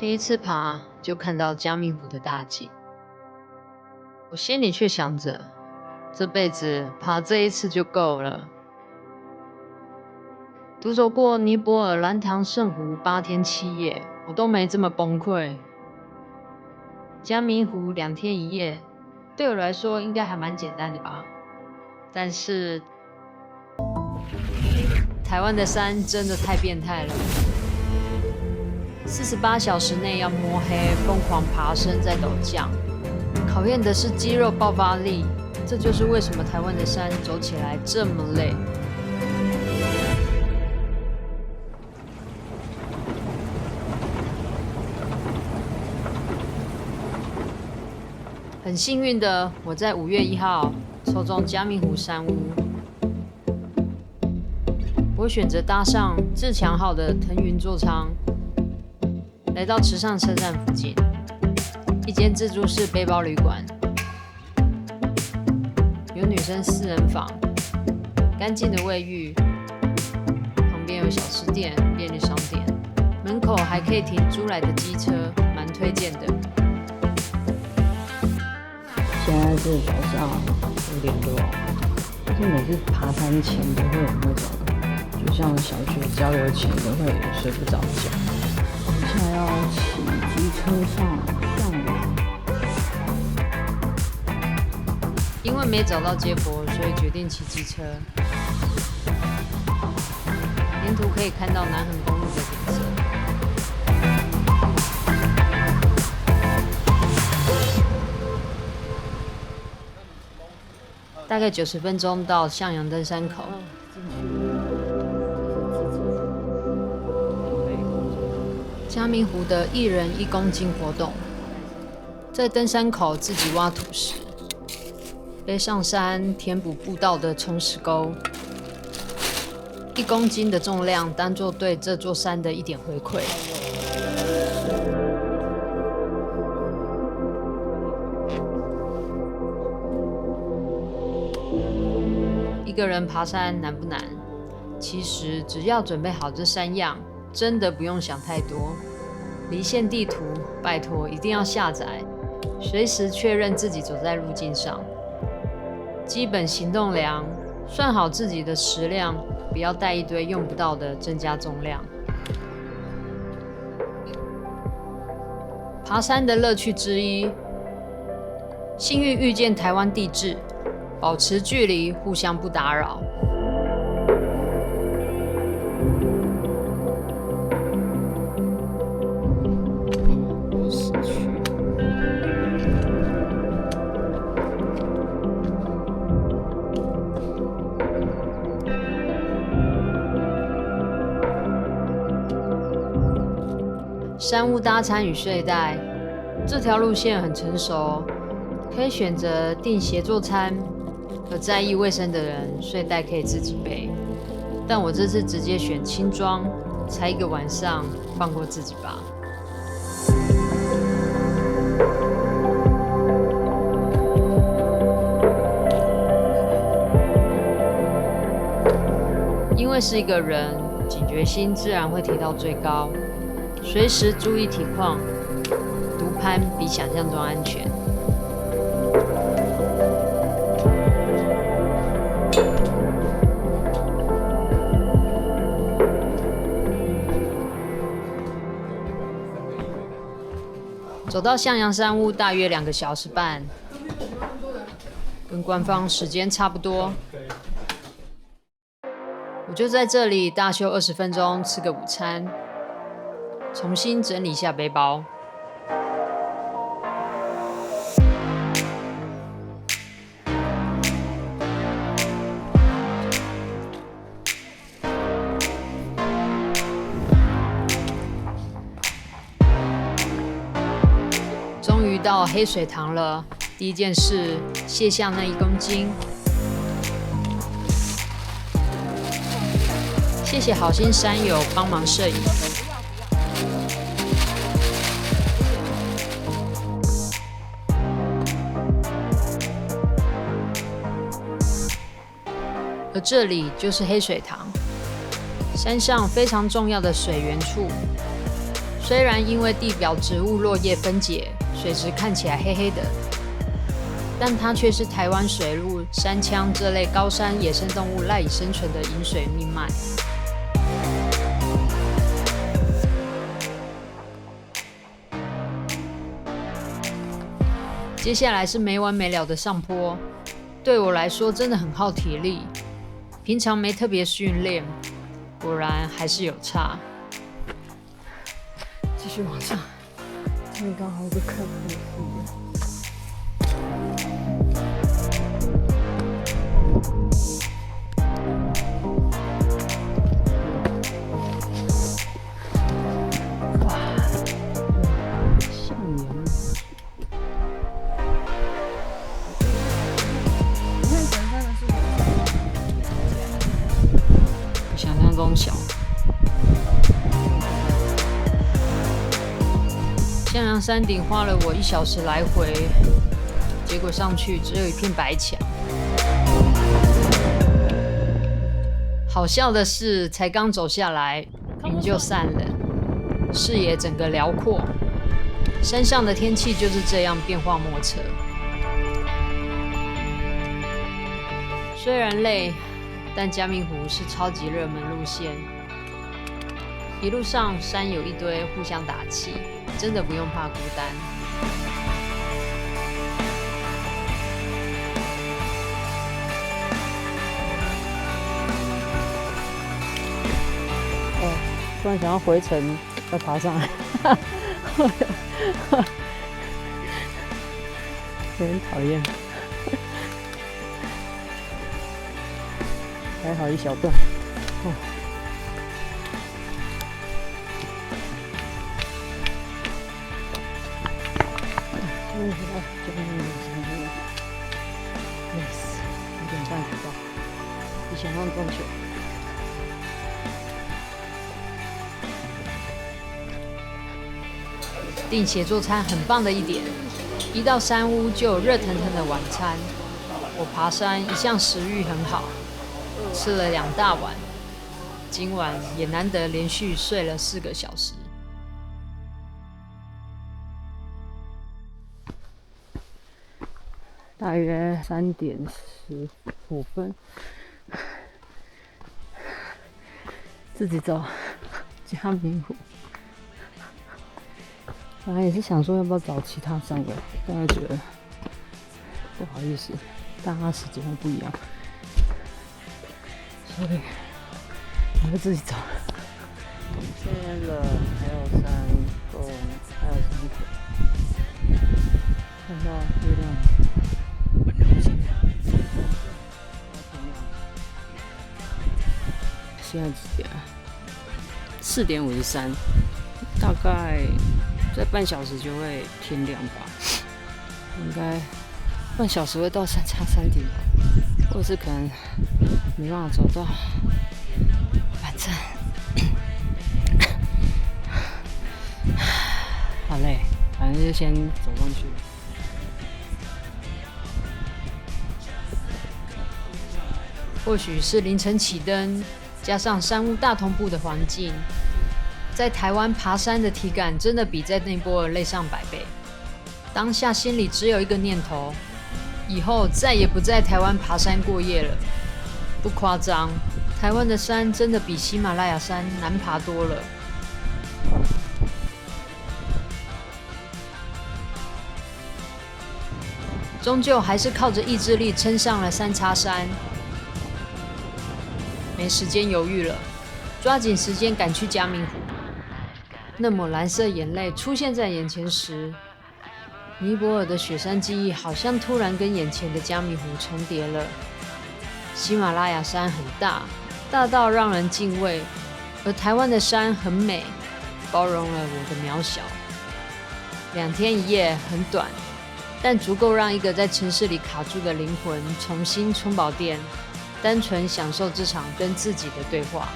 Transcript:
第一次爬就看到嘉明湖的大景，我心里却想着，这辈子爬这一次就够了。独走过尼泊尔蓝塘圣湖8天7夜，我都没这么崩溃。嘉明湖2天1夜，对我来说应该还蛮简单的吧。但是台湾的山真的太变态了。48小时内要摸黑疯狂爬升再陡降，考验的是肌肉爆发力。这就是为什么台湾的山走起来这么累。很幸运的，我在5月1号抽中嘉明湖山屋。我选择搭上自强号的腾云座舱，来到池上车站附近一间自助式背包旅馆，有女生4人房，干净的卫浴，旁边有小吃店、便利商店，门口还可以停租来的机车，蛮推荐的。现在是早上5点多，就每次爬山前都会有那种，就像小学郊游前都会睡不着觉。现在要骑机车上阳，因为没找到接驳，所以决定骑机车。沿途可以看到南横公路的景色。大概90分钟到向阳登山口。嘉明湖的1人1公斤活动，在登山口自己挖土石，背上山填补步道的冲石沟，1公斤的重量当作对这座山的一点回馈。一个人爬山难不难？其实只要准备好这3样，真的不用想太多。离线地图，拜托一定要下载，随时确认自己走在路径上。基本行动量，算好自己的食量，不要带一堆用不到的增加重量。爬山的乐趣之一，幸运遇见台湾地质，保持距离，互相不打扰。山屋搭餐与睡袋，这条路线很成熟，可以选择订协作餐。有在意卫生的人，睡袋可以自己背。但我这次直接选轻装，才1个晚上，放过自己吧。因为是一个人，警觉心自然会提到最高。随时注意体况，独攀比想象中安全。走到向阳山屋大约2个小时半，跟官方时间差不多。我就在这里大休20分钟，吃个午餐。重新整理一下背包。终于到黑水塘了，第一件事卸下那1公斤。谢谢好心山友帮忙摄影。而这里就是黑水塘，山上非常重要的水源处。虽然因为地表植物落叶分解，水质看起来黑黑的，但它却是台湾水鹿、山羌这类高山野生动物赖以生存的饮水命脉。接下来是没完没了的上坡，对我来说真的很耗体力。平常没特别训练，果然还是有差。继续往上，这里刚好有个看不见小，向阳山顶花了我1小时来回，结果上去只有一片白墙。好笑的是，才刚走下来，云就散了，视野整个辽阔。山上的天气就是这样变化莫测。虽然累，但嘉明湖是超级热门路线，一路上山友一堆互相打气，真的不用怕孤单。突然想要回程再爬上来，有点讨厌。还好一小段。Yes， 5点半到，比想象中久。订协作餐很棒的一点，一到山屋就有热腾腾的晚餐。我爬山一向食欲很好，吃了2大碗，今晚也难得连续睡了4个小时。大约3点15分，自己走嘉明湖。本来也是想说要不要找其他山友，但是觉得不好意思，大家时间会不一样，所以我就自己走。天冷，还有山洞，还有山口，看到月亮，现在几点啊？4点53，大概再半小时就会天亮吧，应该半小时会到3点吧，或者是可能没办法走到，反正好累，反正就先走上去。或许是凌晨起灯，加上山屋大同步的环境，在台湾爬山的体感真的比在内波尔累上100倍。当下心里只有一个念头：以后再也不在台湾爬山过夜了。不夸张，台湾的山真的比喜马拉雅山难爬多了。终究还是靠着意志力撑上了3叉山。没时间犹豫了，抓紧时间赶去嘉明湖。那抹蓝色眼泪出现在眼前时，尼泊尔的雪山记忆好像突然跟眼前的嘉明湖重叠了。喜马拉雅山很大，大到让人敬畏，而台湾的山很美，包容了我的渺小。2天1夜很短，但足够让一个在城市里卡住的灵魂重新充饱电，单纯享受这场跟自己的对话。